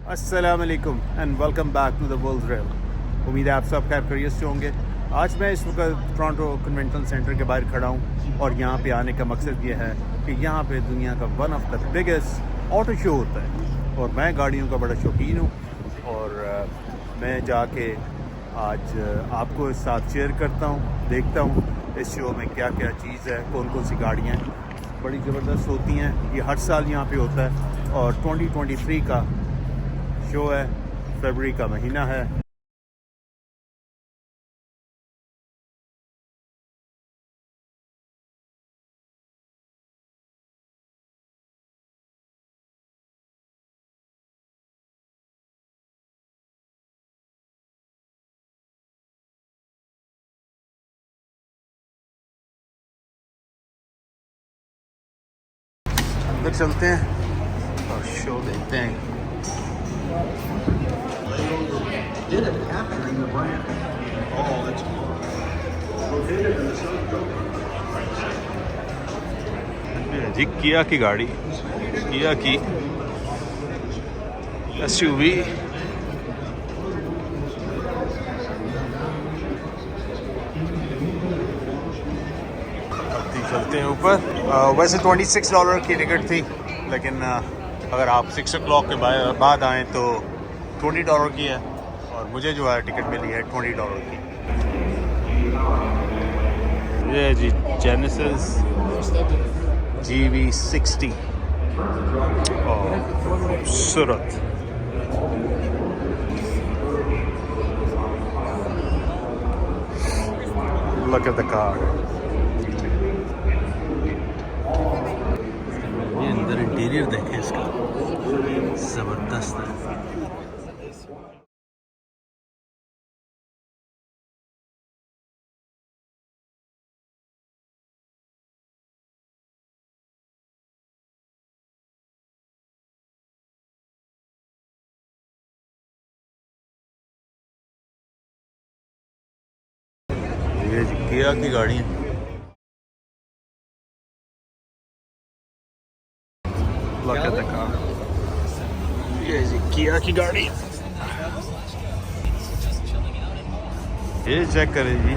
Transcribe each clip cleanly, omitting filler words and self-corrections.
अस्सलाम वालेकुम and welcome back to the World Rail. उम्मीद है आप सब खैर खैरियत से होंगे। आज मैं इस वक्त टोरंटो कन्वेंशन सेंटर के बाहर खड़ा हूँ और यहाँ पे आने का मकसद ये है कि यहाँ पे दुनिया का one of the biggest auto show होता है और मैं गाड़ियों का बड़ा शौकीन हूँ और मैं जाके आज आपको इस साथ शेयर करता हूँ, देखता हूँ इस शो में क्या क्या चीज़ है, कौन कौन सी गाड़ियाँ बड़ी ज़बरदस्त होती हैं। ये हर साल यहाँ पे होता है और 2023 का शो है, फरवरी का महीना है। अंदर चलते हैं और शो देखते हैं। जी किया की गाड़ी, किया की एसयूवी। चलते हैं ऊपर। वैसे $26 की टिकट थी, लेकिन अगर आप 6 o'clock के बाद आएँ तो $20 की है और मुझे जो है टिकट मिली है $20 की। ये है जी जेनेसिस GV60 और खूबसूरत। Look at the car. ये अंदर इंटीरियर देखें इसका, जबरदस्त है। ये जी किया की गाड़ी है। Look at the car. ये जी किया की गाड़ी। ये चेक करें जी,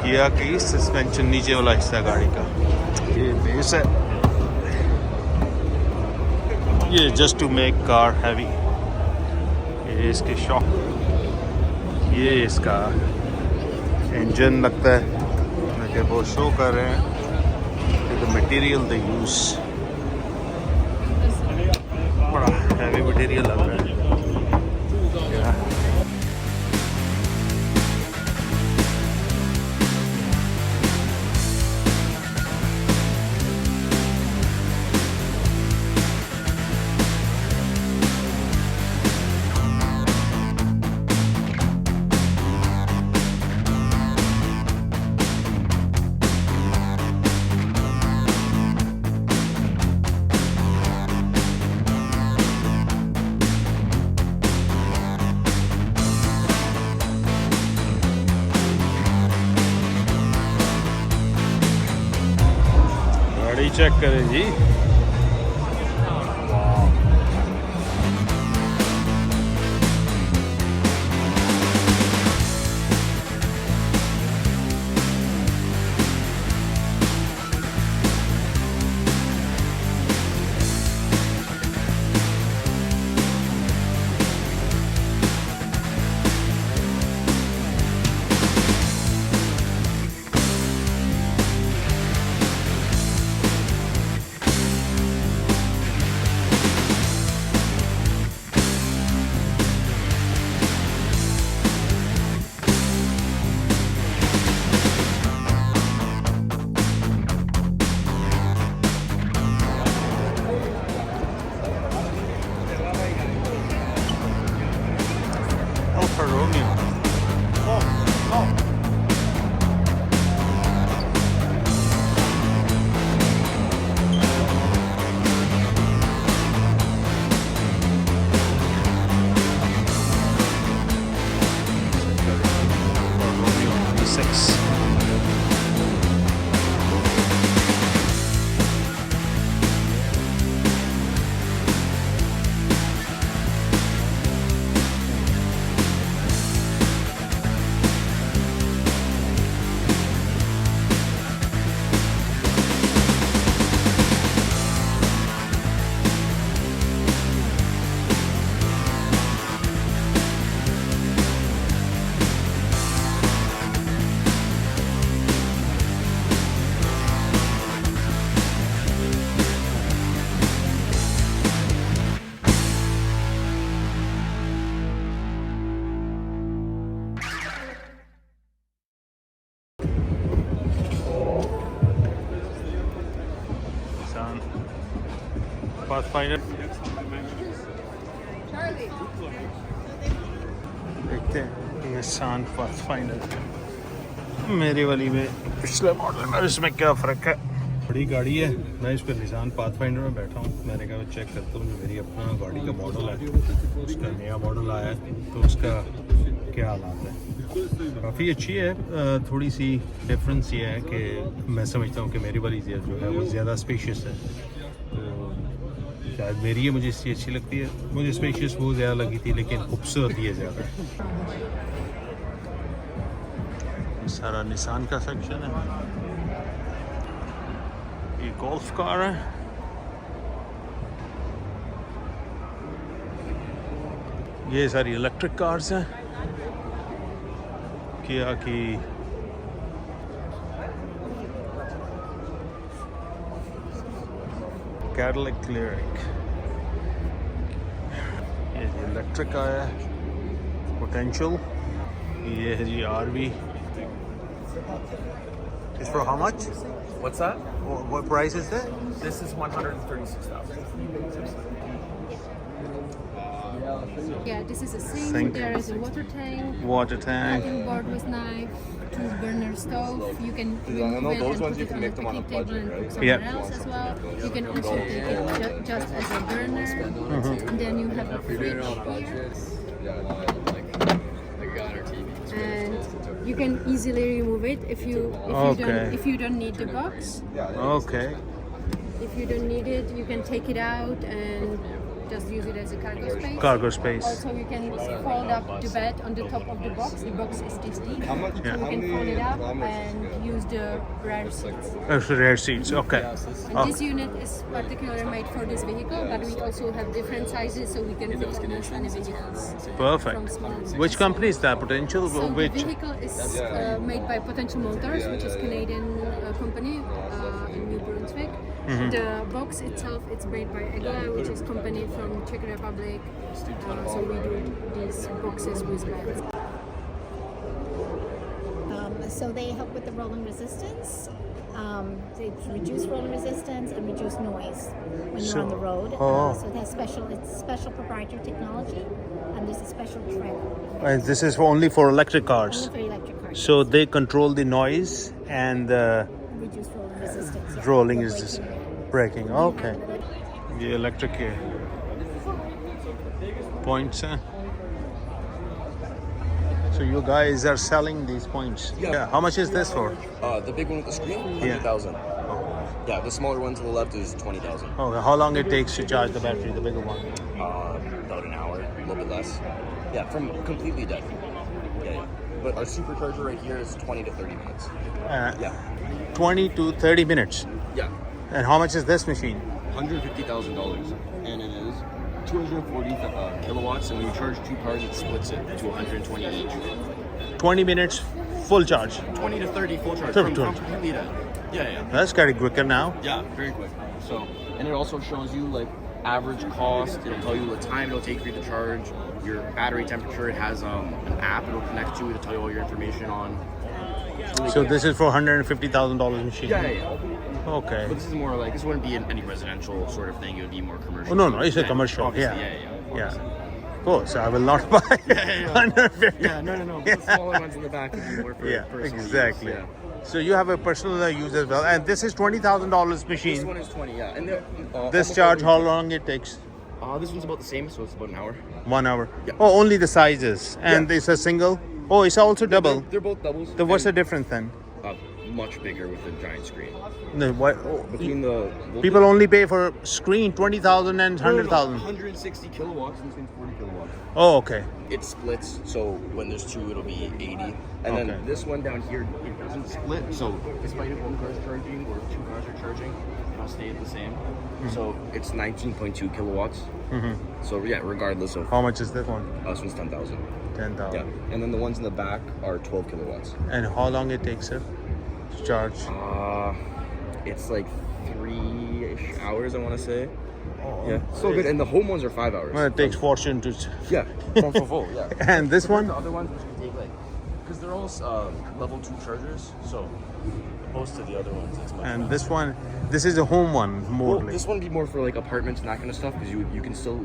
किया की सस्पेंशन, नीचे वाला हिस्सा गाड़ी का, ये बेस है। ये just to make car heavy. ये इसके शॉक, ये इसका इंजन लगता है कि वो शो कर रहे हैं द मटेरियल द यूज, बड़ा हैवी मटेरियल लग रहा है। गाड़ी चेक करें जी, Pathfinder देखते हैं निसान Pathfinder मेरी वाली में पिछले मॉडल में इसमें क्या फ़र्क है। बड़ी गाड़ी है, मैं इस पर निसान Pathfinder में बैठा हूँ। मैंने कहा चेक करता हूँ जो मेरी अपना गाड़ी का मॉडल है, उसका नया मॉडल आया है तो उसका क्या हालात है। काफ़ी अच्छी है। थोड़ी सी डिफरेंस ये है कि मैं समझता हूँ कि मेरी वाली जो है वो ज़्यादा स्पेशियस है, तो शायद मेरी ये मुझे इससे अच्छी लगती है। मुझे स्पेशियस वो ज़्यादा लगी थी लेकिन खूबसूरत ये ज़्यादा है। सारा निसान का सेक्शन है। ये गोल्फ कार है। ये सारी इलेक्ट्रिक कार्स हैं। किया की कैडिलैक क्लियरिक, ये जी इलेक्ट्रिक आया है। पोटेंशियल ये है जी RV। It's for how much? What's that? What price is that? This is 136,000. Yeah, this is a sink. Sink. There is a water tank. Water tank. Cutting board with knife. 2-burner stove. You can remove know it those and ones put you it can on make a them on a picnic table budget, and right? cook somewhere Yeah. else as well. You can also take it just as a burner. And then you have a fridge here. And you can easily remove it if you don't need the box. Okay. If you don't need it, you can take it out and just use it as a cargo space. Cargo space. Also, you can fold up the bed on the top of the box. The box is this deep. So you can fold it up and use the rear seats. Rear seats. Okay. And this unit is particularly made for this vehicle, but we also have different sizes, so we can fit almost any vehicles. Perfect. From small to Which company is that? Potential? So the Which? vehicle is made by Potential Motors, which is Canadian company in New Brunswick. The box itself, it's made by Egla, which is company from Czech Republic. So we do these boxes with beds. So they help with the rolling resistance. They reduce rolling resistance and reduce noise when you're on the road. So that's it's special proprietary technology, and there's a special trim And this is only for electric cars. only for electric cars. So they control the noise and Reduce rolling resistance. Yeah. rolling The is just braking. braking. Okay. ये electric के points हैं. So you guys are selling these points. Yeah. How much is this for? The big one with the screen, 100,000. Yeah, the smaller one to the left is 20,000. Okay. How long it takes to charge the battery, the bigger one? About an hour, a little bit less. Yeah, from completely dead. Yeah. But our supercharger right here is 20 to 30 minutes. Yeah. 20 to 30 minutes. Yeah. And how much is this machine? $150,000. And it is 240 kilowatts, and when you charge two cars, it splits it to 120 each. 20 minutes, full charge. 20 to 30 full charge. From completely dead. Yeah. That's getting quicker now. Yeah, very quick. So, and it also shows you like average cost. It'll tell you the time it'll take for you to charge, your battery temperature. It has an app it'll connect to to tell you all your information on. So this is for $150,000 machine. Yeah. Okay. But this is more like, this wouldn't be any residential sort of thing. It would be more commercial. Oh, no, it's a commercial. Obviously, Yeah. yeah. Of course, I will not buy 150. Yeah, no. But the smaller ones in the back would be more for personal exactly. use, So you have a personal use as well, and this is $20,000 This machine. one is 20, yeah. And This charge, how long it takes? This one's about the same, so it's about an hour. 1 hour. Yeah. Oh, only the sizes, and Yeah. it's a single. Oh, it's also double. They're both doubles. Then what's the and, difference then? much bigger with a giant screen. No, what, Between the people only pay for screen 20,000 and 100,000. 160 kilowatts, and this one's 40 kilowatts. Oh, okay. It splits, so when there's two, it'll be 80. And then Okay. this one down here, it doesn't split. So despite if one car's charging or two cars are charging, it'll stay at the same. So it's 19.2 kilowatts. So yeah, regardless of How much is that one? this one's 10,000. 10,000. Yeah, and then the ones in the back are 12 kilowatts. And how long it takes, sir, to charge? It's like 3-ish hours, I want to say. Oh, Yeah, so good. And the home ones are 5 hours. Well, it takes fortune to. Yeah, from full. Yeah. And this one? The other ones which can take like because they're all level 2 chargers, so opposed to the other ones, it's much And faster. this one, this is a home one, more Well, like. this one be more for like apartments and that kind of stuff because you can still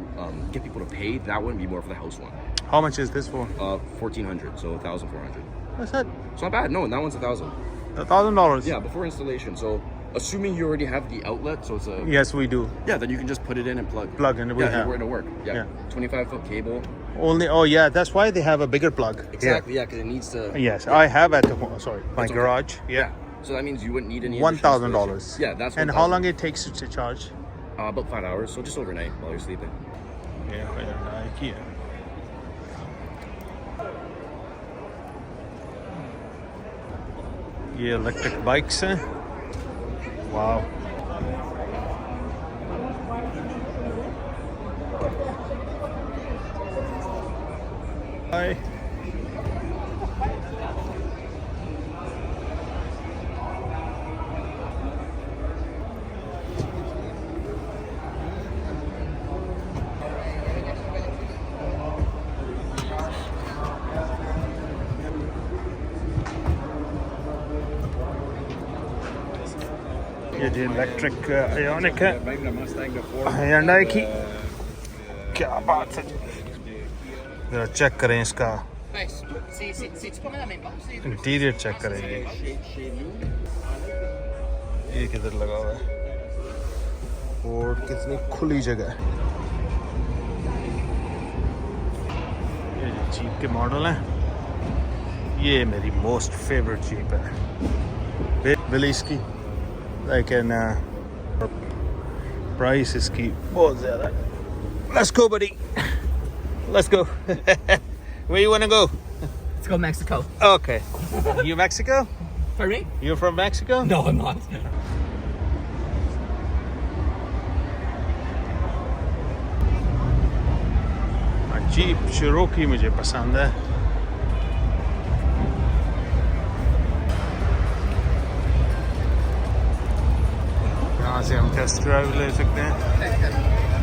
get people to pay. That one be more for the house one. How much is this for? 1,400, so 1,400. What's that? It's not bad. No, and that one's 1,000. $1,000. Yeah, before installation. So assuming you already have the outlet, so it's a Yes, we do. yeah, then you can just put it in and plug. Plug in, we Yeah, have. it'll work. Yeah, Yeah. 25-foot cable. Only. Oh yeah, that's why they have a bigger plug. Exactly. Yeah, because it needs to. Yeah. Yes, I have at the sorry my That's okay. garage. Yeah. So that means you wouldn't need any. $1,000. Yeah, that's. And how long it takes to charge? About 5 hours, so just overnight while you're sleeping. Yeah, IKEA. ये electric bikes हैं वाह हाय ये जी electric ionic है Hyundai की क्या बात है जरा चेक करें इसका इंटीरियर चेक करें ये किधर लगा हुआ है और कितनी खुली जगह है ये जो जीप के मॉडल हैं ये मेरी मोस्ट फेवरेट जीप है बिलीस की लेकिन प्राइस इसकी बहुत ज़्यादा है Let's go, buddy. Let's go. Where you want to go? Let's go Mexico. Okay. You Mexico? For me? You're from Mexico? No, I'm not. Jeep Cherokee मुझे पसंद है यहाँ से हम टेस्ट ड्राइव ले सकते हैं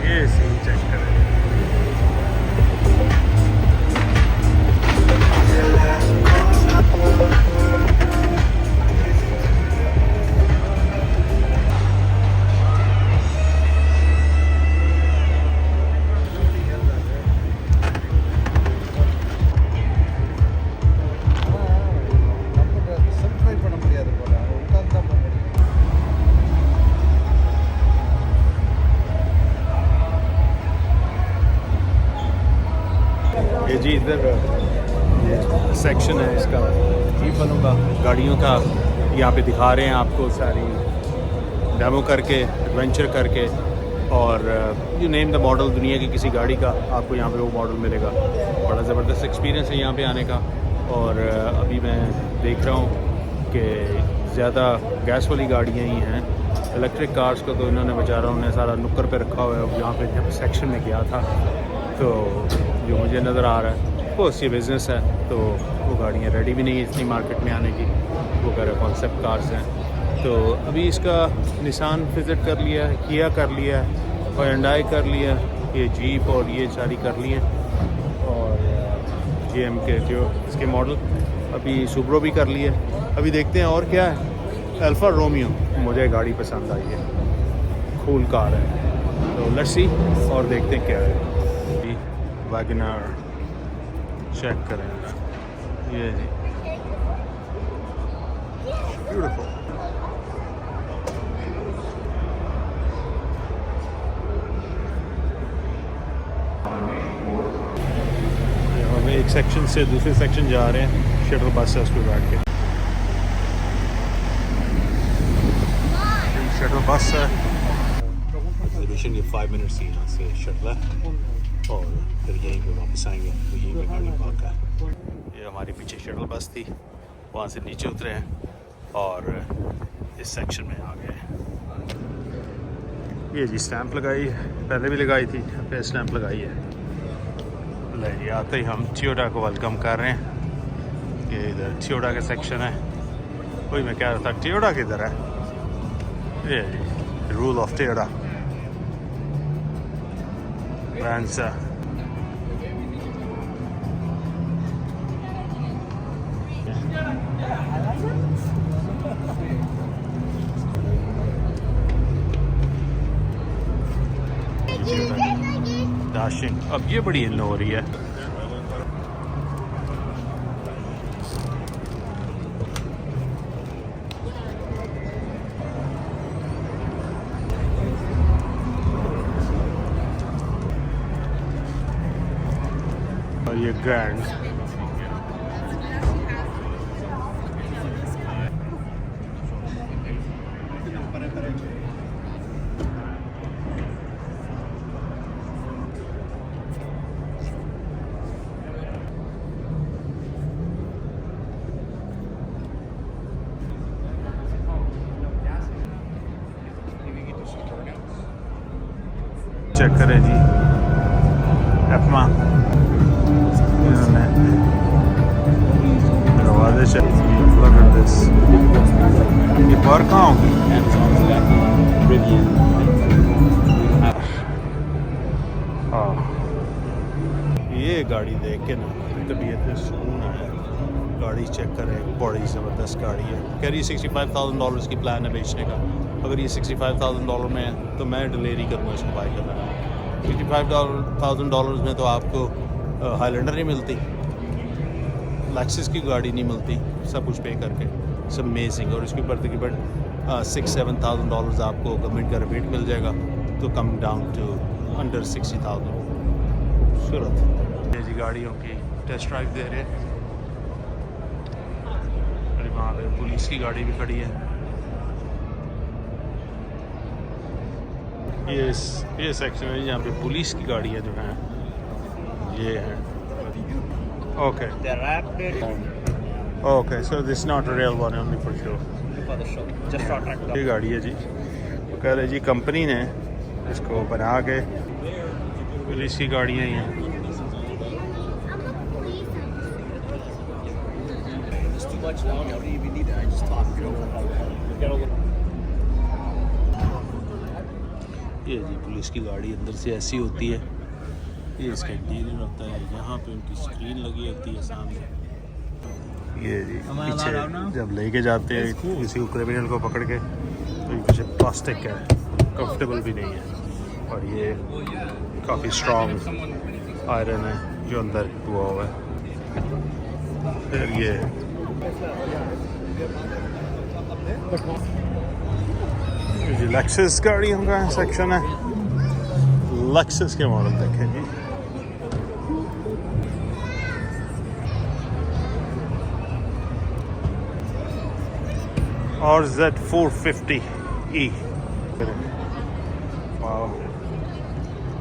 ये सही चेक करें ये जी इधर ये सेक्शन है इसका जीप वालों का गाड़ियों का यहाँ पे दिखा रहे हैं आपको सारी डेमो करके एडवेंचर करके और यू नेम द मॉडल दुनिया की किसी गाड़ी का आपको यहाँ पे वो मॉडल मिलेगा बड़ा ज़बरदस्त एक्सपीरियंस है यहाँ पे आने का और अभी मैं देख रहा हूँ कि ज़्यादा गैस वाली गाड़ियाँ ही हैं इलेक्ट्रिक कार्स को तो इन्होंने बेचारा उन्हें सारा नुक्कर पे रखा हुआ है यहाँ पे जब सेक्शन में गया था तो जो मुझे नज़र आ रहा है वो उसकी बिज़नेस है तो वो गाड़ियाँ रेडी भी नहीं है इतनी मार्केट में आने की वो कह रहे कॉन्सेप्ट कार्स हैं तो अभी इसका निसान विज़िट कर लिया है किया कर लिया है और Hyundai कर लिया ये जीप और ये सारी कर ली है और GM के जो इसके मॉडल अभी सुब्रो भी कर लिया अभी देखते हैं और क्या है अल्फा रोमियो मुझे गाड़ी पसंद आई है कूल कार है तो लेट्स सी और देखते हैं क्या है वैगनर चेक करें ये जी ब्यूटीफुल हम एक सेक्शन से दूसरे सेक्शन जा रहे हैं शटल बस है उस पर बैठ के शटल बस है एग्जीबिशन ये 5 मिनट्स ही यहाँ से शटल है और फिर यहीं पे वापस आएंगे तो यहीं पे गाड़ी पार्क है ये हमारी पीछे शटल बस थी वहाँ से नीचे उतरे हैं और इस सेक्शन में आ गए ये जी स्टैंप लगाई है पहले भी लगाई थी फिर स्टैंप लगाई है ले जी आते ही हम टोयोटा को वेलकम कर रहे हैं। ये इधर टोयोटा का सेक्शन है। वही मैं कह रहा था टोयोटा किधर है। ये जी rule of Toyota Venza. Dashing. अब ये बड़ी इन हो रही है। और ये ग्रैंड चेक करें जी एफमा दरवाजे से look at this ये बार कहाँ होगी हाँ ये गाड़ी देख के ना तबीयत में सुकून आया। गाड़ी चेक करें बड़ी ज़बरदस्त गाड़ी है। कह रही $65,000 की प्लान है बेचने का। अगर ये $65,000 में है तो मैं डिले नहीं करूँगा इसको बाय करना। $65,000 में तो आपको हाईलैंडर नहीं मिलती, लेक्सस की गाड़ी नहीं मिलती सब कुछ पे करके। It's amazing. और इसके ऊपर तकरीबन $6,000-7,000 आपको गवर्नमेंट का रिबेट मिल जाएगा तो कम डाउन टू अंडर 60,000। खूबसूरत ये जी गाड़ियों की टेस्ट ड्राइव दे रहे हैं। अरे वहाँ पे पुलिस की गाड़ी भी खड़ी है। ये सेक्शन है जहाँ पे पुलिस की गाड़ियाँ जो हैं ये हैं। Okay okay so this not a real one only for show. ये गाड़ी है जी तो कह रहे जी कंपनी ने इसको बना के पुलिस की गाड़ियाँ ही हैं। ये जी पुलिस की गाड़ी अंदर से ऐसी होती है। ये इसका इंटीरियर होता है। यहाँ पे उनकी स्क्रीन लगी होती है सामने। ये जी पीछे जब लेके जाते हैं किसी को क्रिमिनल को पकड़ के तो ये पीछे प्लास्टिक है, कंफर्टेबल भी नहीं है। और ये काफ़ी स्ट्रॉन्ग आयरन है जो अंदर हुआ हुआ है। फिर ये लेक्सस गाड़ियों का सेक्शन है। लेक्सस के मॉडल देखें जी। और Z450E वाह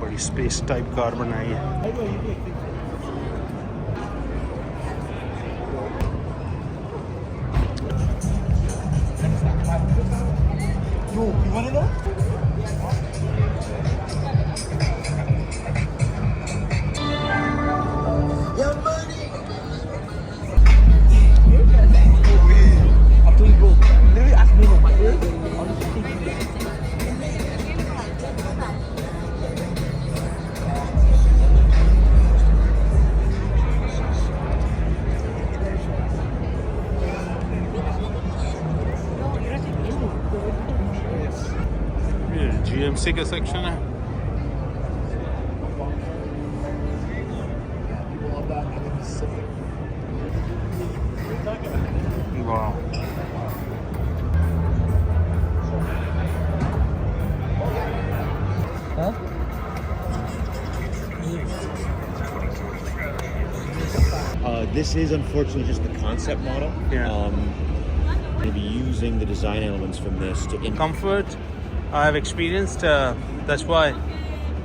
बड़ी स्पेस टाइप कार बनाई है। GMC का सेक्शन है। वाह This is unfortunately just the concept model. Yeah. Maybe using the design elements from this to comfort I have experienced. That's why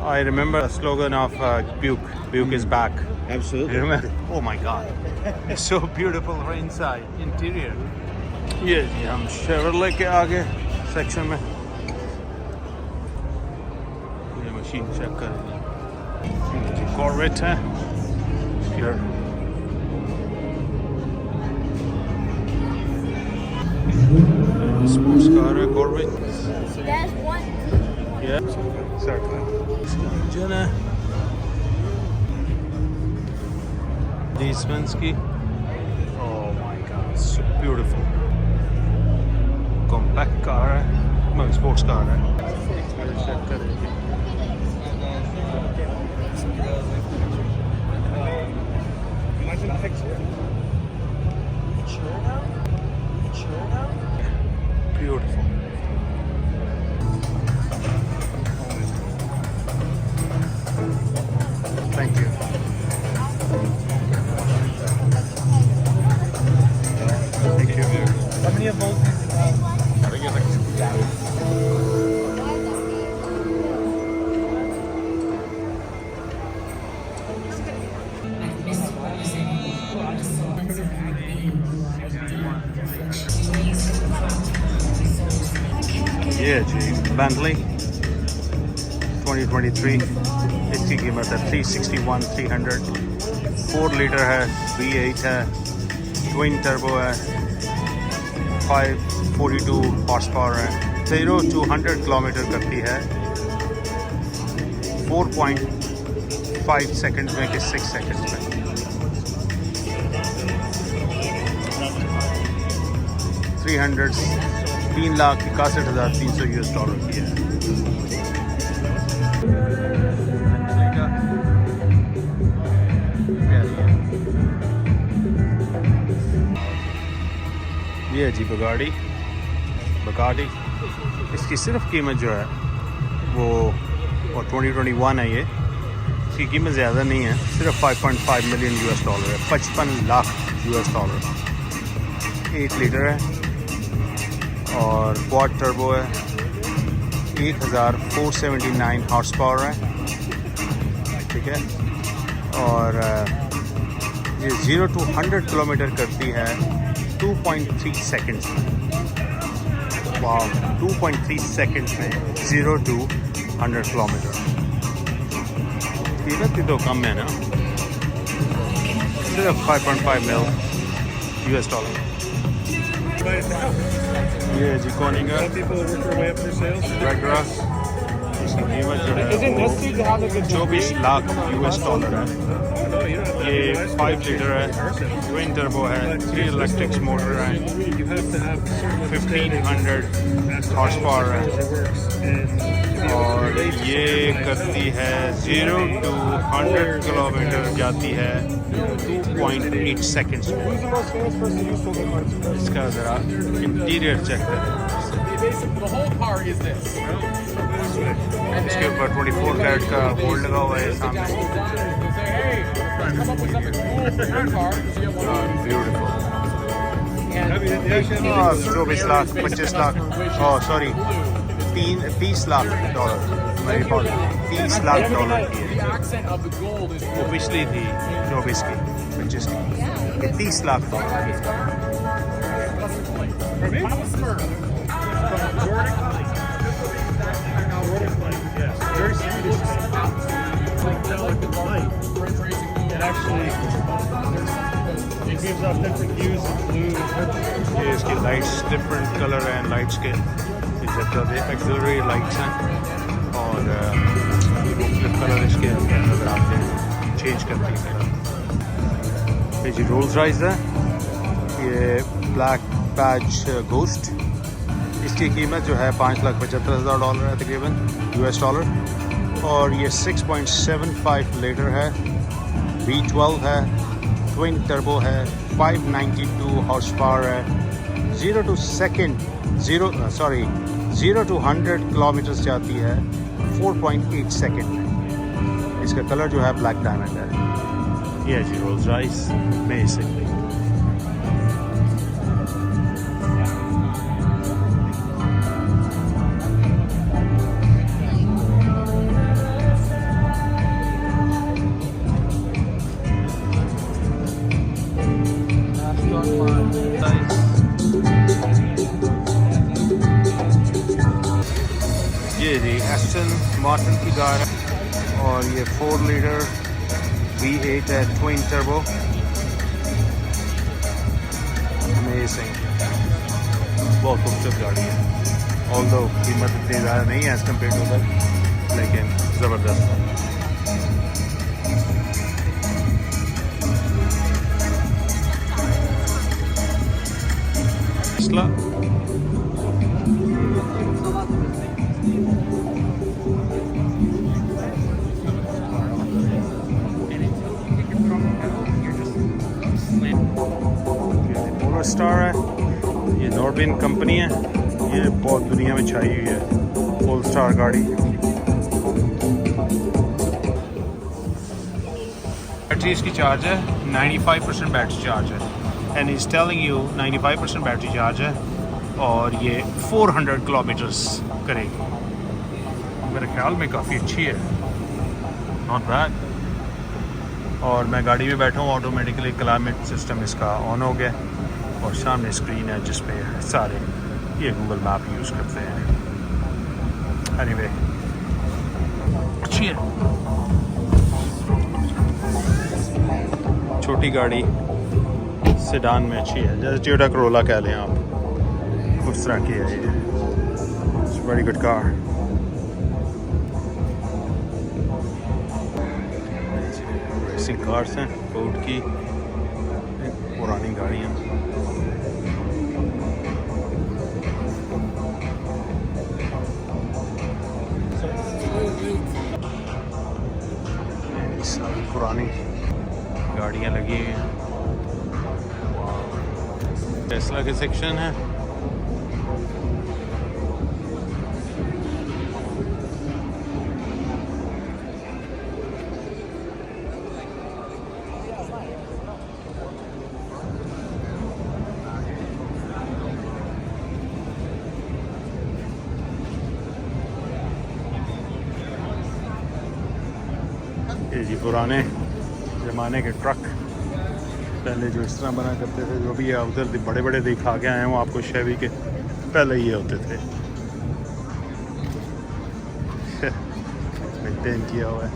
I remember the slogan of Buick. Buick is back. Absolutely. You remember? Oh my God, it's so beautiful inside interior. ये जी हम Chevrolet के आगे section में ये machine check करेंगे। Corvette है muscular. Sports car है Corvette. There's one. Yeah, exactly. Engine है Leesmanski. Oh my God, so beautiful. Compact car है, मतलब sports car है. Check करेंगे. Beautiful. Thank you. Thank you. How many of those? I think it's like 2,000. ये जी Bentley 2023 इसकी कीमत है 361,300 4 litre है V8 है ट्विन टर्बो है 542 हॉर्स पावर है 0 to 100 किलोमीटर करती है 4.5 सेकंड में कि 6 सेकंड में 3,61,300 US डॉलर की है। ये है जी बगाड़ी इसकी सिर्फ कीमत जो है वो और 2021 है ये इसकी कीमत ज़्यादा नहीं है सिर्फ 5.5 मिलियन US डॉलर है 55 लाख US डॉलर 8 लीटर है और क्वाड टर्बो है 1,479 हॉर्स पावर है ठीक है और ये 0 to 100 किलोमीटर करती है 2.3 सेकंड्स में वाह 2.3 सेकंड्स में 0 to 100 किलोमीटर कीमत भी तो कम है ना सिर्फ 5.5 मिल US डॉलर ये जी कोनिंगा रेगरा इसकी कीमत जो है 24 लाख US डॉलर है ये 5 लीटर है ट्विन टर्बो है 3 इलेक्ट्रिक्स मोटर है 1500 हॉर्स पावर है और ये करती है 0 to 100 किलोमीटर जाती है 2.8 सेकंड्स में इसका ज़रा इंटीरियर चेक करें इसके ऊपर 24 कैरेट का गोल्ड लगा हुआ है सामने beautiful 24 lakh 25 lakh sorry 30 lakh dollar मेरी बात 30 लाख डॉलर की है वो पिछली थी 24 की 25 की ये 30 लाख डॉलर की ये इसकी लाइट्स डिफरेंट कलर हैं लाइट्स के एक्सिलरी लाइट्स हैं और मुख्तलिफ कलर इसके नज़र आते हैं चेंज करती है ये जी रोल्स रॉयस है ये ब्लैक बैज गोस्ट इसकी कीमत जो है $5,75,000 है तकरीबन US डॉलर और ये 6.75 लीटर है V12 है ट्विन टर्बो है 592 हॉर्स पावर है 0 to 100 किलोमीटर जाती है 4.8 सेकंड में इसका कलर जो है ब्लैक डायमंड है ये जी रोल्स रॉयस बेसिकली ये जी एस्टन मार्टिन की कार है और ये 4 litre V8 twin turbo. Amazing. बहुत खूबसूरत गाड़ी है. Although कीमत इतनी ज़्यादा नहीं है as compared to that, लेकिन ज़बरदस्त है. Tesla. स्टार है, ये नॉर्बिन कंपनी है, ये बहुत दुनिया में छाई हुई है. पोल स्टार गाड़ी. बैटरी इसकी चार्ज है 95% बैटरी चार्ज है. And is telling you 95% battery charge है और ये 400 किलोमीटर्स करेगी. मेरे ख्याल में काफ़ी अच्छी है, नॉट बैड. और मैं गाड़ी में बैठा हूँ, ऑटोमेटिकली क्लाइमेट सिस्टम इसका ऑन हो गया और सामने स्क्रीन है जिस पे सारे ये गूगल मैप यूज़ करते हैं. एनीवे अच्छी है. छोटी गाड़ी सेडान में अच्छी है, जैसे टोयोटा करोला कह लें आप, उस तरह की है ये. It's very good car. Racing cars हैं, फोर्ड की पुरानी गाड़ियाँ. सारी पुरानी गाड़ियाँ लगी हुई हैं. टेस्ला के सेक्शन है. ये जी पुराने ज़माने के ट्रक, पहले जो इस तरह बना करते थे, जो भी है उधर बड़े बड़े दिखा के आए हूँ आपको. शेवी के पहले ये होते थे. मेंटेन किया हुआ है.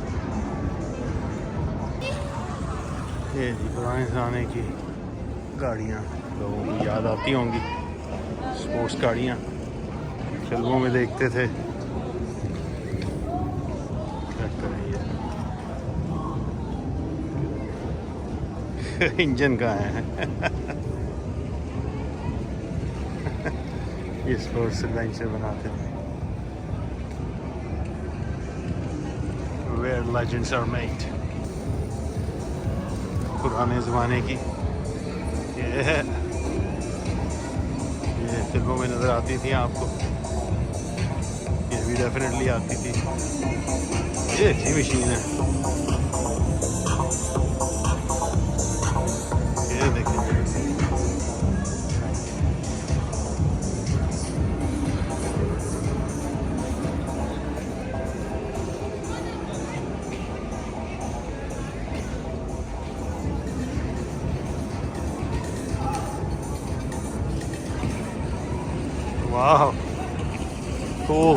ये जी पुराने ज़माने की गाड़ियाँ लोगों को याद आती होंगी. स्पोर्ट्स गाड़ियाँ फिल्मों में देखते थे. इंजन कहाँ है? ये स्पोर्ट्स एडवेंचर बनाते थे. Where legends are made. पुराने ज़माने की ये फिल्मों में नज़र आती थी आपको. ये भी डेफिनेटली आती थी. ये अच्छी मशीन है. Wow, cool.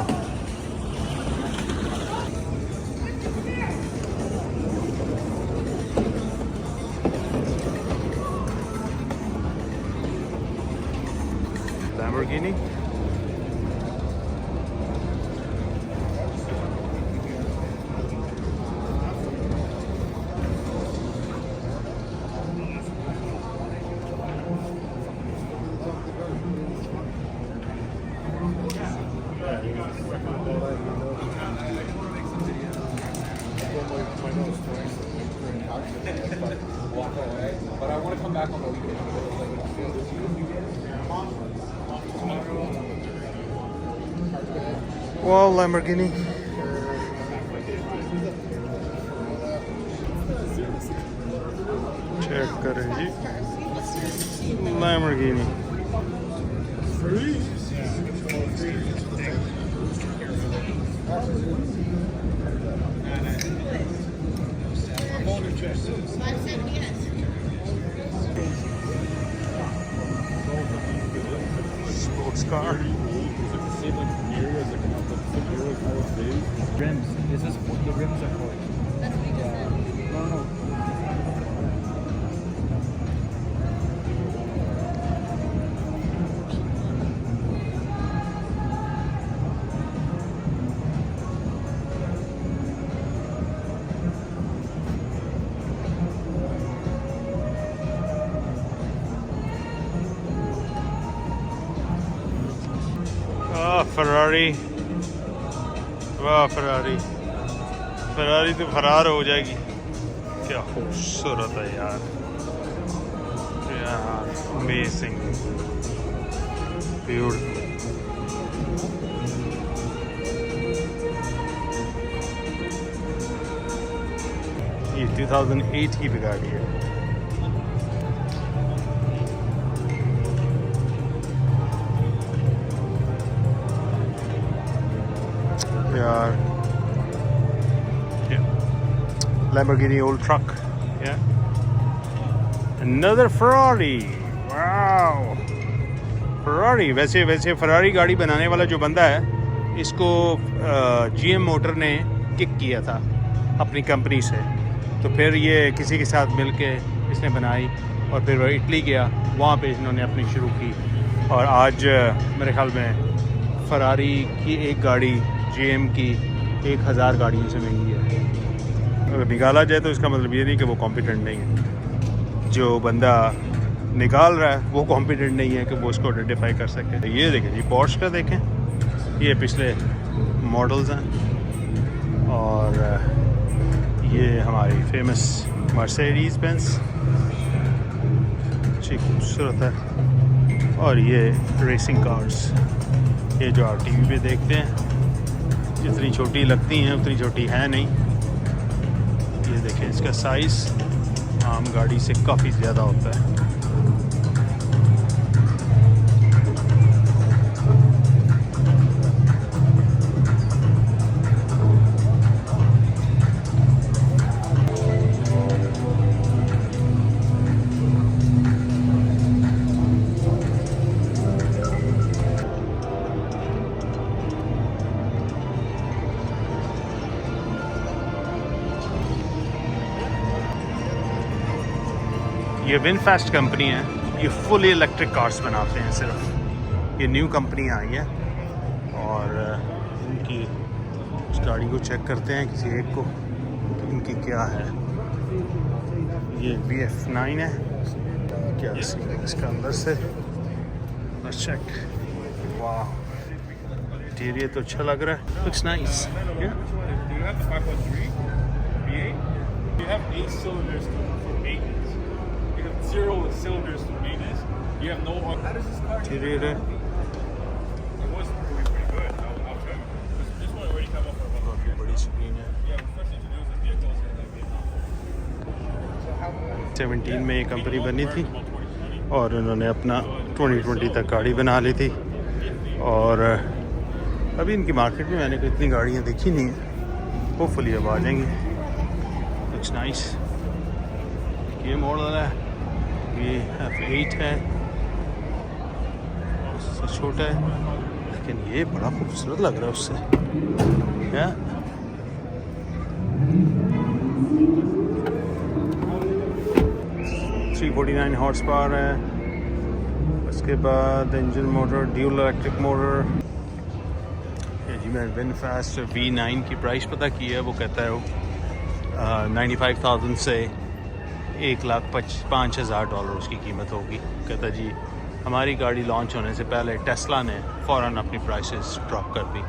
Lamborghini. But I want to come back on the weekend. Wow, Lamborghini. Check करें जी, Lamborghini. Sports car. Rims. This is what the rims are for. That's what you just said. No. वाह Ferrari, वाह Ferrari, Ferrari तो फरार हो जाएगी। क्या खूबसूरत है यार, यार अमेजिंग, ब्यूटीफुल। ये 2008 की भी गाड़ी है। यार Lamborghini old truck, yeah. Another Ferrari, wow. Ferrari, वैसे Ferrari गाड़ी बनाने वाला जो बंदा है, इसको GM मोटर ने किक किया था अपनी कंपनी से, तो फिर ये किसी के साथ मिलके इसने बनाई और फिर वो इटली गया, वहाँ पे इन्होंने अपनी शुरू की और आज मेरे ख्याल में फरारी की एक गाड़ी GM की 1000 गाड़ियों से महंगी है। अगर निकाला जाए तो इसका मतलब ये नहीं कि वो कॉम्पिटेंट नहीं है, जो बंदा निकाल रहा है वो कॉम्पिटेंट नहीं है कि वो उसको आइडेंटिफाई कर सके। ये देखें जी, पोर्श का देखें, ये पिछले मॉडल्स हैं और ये हमारी फेमस मर्सिडीज़ बेंज, अच्छी खूबसूरत है। और ये रेसिंग कार्स, ये जो आप टीवी पे देखते हैं, जितनी छोटी लगती हैं उतनी छोटी है नहीं। ये देखें, इसका साइज़ आम गाड़ी से काफ़ी ज़्यादा होता है। ये विनफास्ट कंपनी है, ये फुली इलेक्ट्रिक कार्स बनाते हैं सिर्फ। ये न्यू कंपनी आई है और इनकी उस गाड़ी को चेक करते हैं किसी एक को, तो इनकी क्या है। ये BF9 है, क्या इसका अंदर से चेक। वाह, इंटीरियर तो अच्छा लग रहा है, looks nice. You have the 5.3 V8. You have 8 cylinders for maintenance. You have 0 cylinders for maintenance. You have no. How does this car? Interior है, It was pretty good. I'll tell you. This one already come up for about 1 year. बड़ी screen है। Yeah, we first introduced the vehicles in like Vietnam. 17 में ये company बनी थी About 2020. और उन्होंने अपना 2020 तक गाड़ी बना ली थी और अभी इनकी मार्केट में मैंने कोई इतनी गाड़ियाँ देखी नहीं है। होपफुली अब आ जाएंगी। Looks nice. ये मॉडल है, ये F8 है, उससे छोटा है लेकिन ये बड़ा खूबसूरत लग रहा है उससे। क्या 349 हॉर्स पावर है। उसके बाद engine motor, dual electric motor. ये जी मैंने विनफास्ट V9 की प्राइस पता की है, वो कहता है वो 95,000 से $1,05,000 उसकी कीमत होगी। कहता जी हमारी गाड़ी लॉन्च होने से पहले टेस्ला ने फ़ौरन अपनी प्राइसेस ड्रॉप कर दी,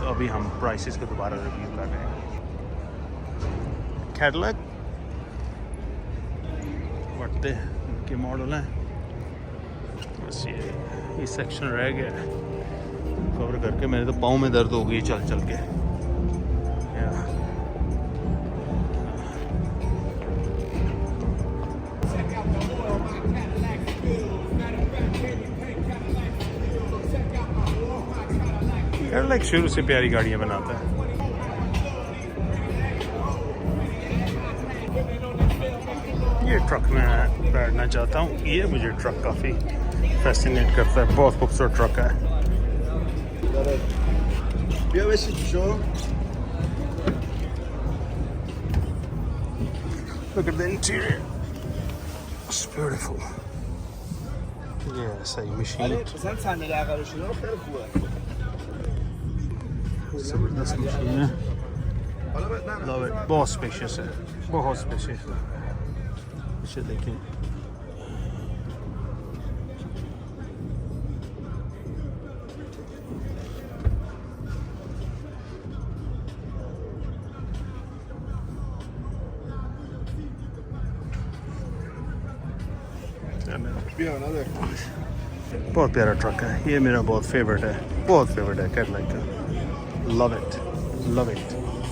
तो अभी हम प्राइसेस को दोबारा रिव्यू कर रहे हैं। कैडिलैक बढ़ते के मॉडल हैं, बस ये सेक्शन रह गया है कवर करके। मेरे तो पाँव में दर्द हो गई चल चल के। कैडिलैक शुरू से प्यारी गाड़ियाँ बनाता है। ये ट्रक में बैठना चाहता हूँ, ये मुझे ट्रक काफ़ी फैसिनेट करता है, बहुत खूबसूरत ट्रक है। Look at the interior, it's beautiful. ये सही मशीन, ज़बरदस्त मशीन है। लव इट, बहुत स्पेशियस है, बहुत स्पेशियस है। इसे देखें, बहुत प्यारा ट्रक है ये, मेरा बहुत फेवरेट है, बहुत फेवरेट है कैडलैक का. Love it, love it.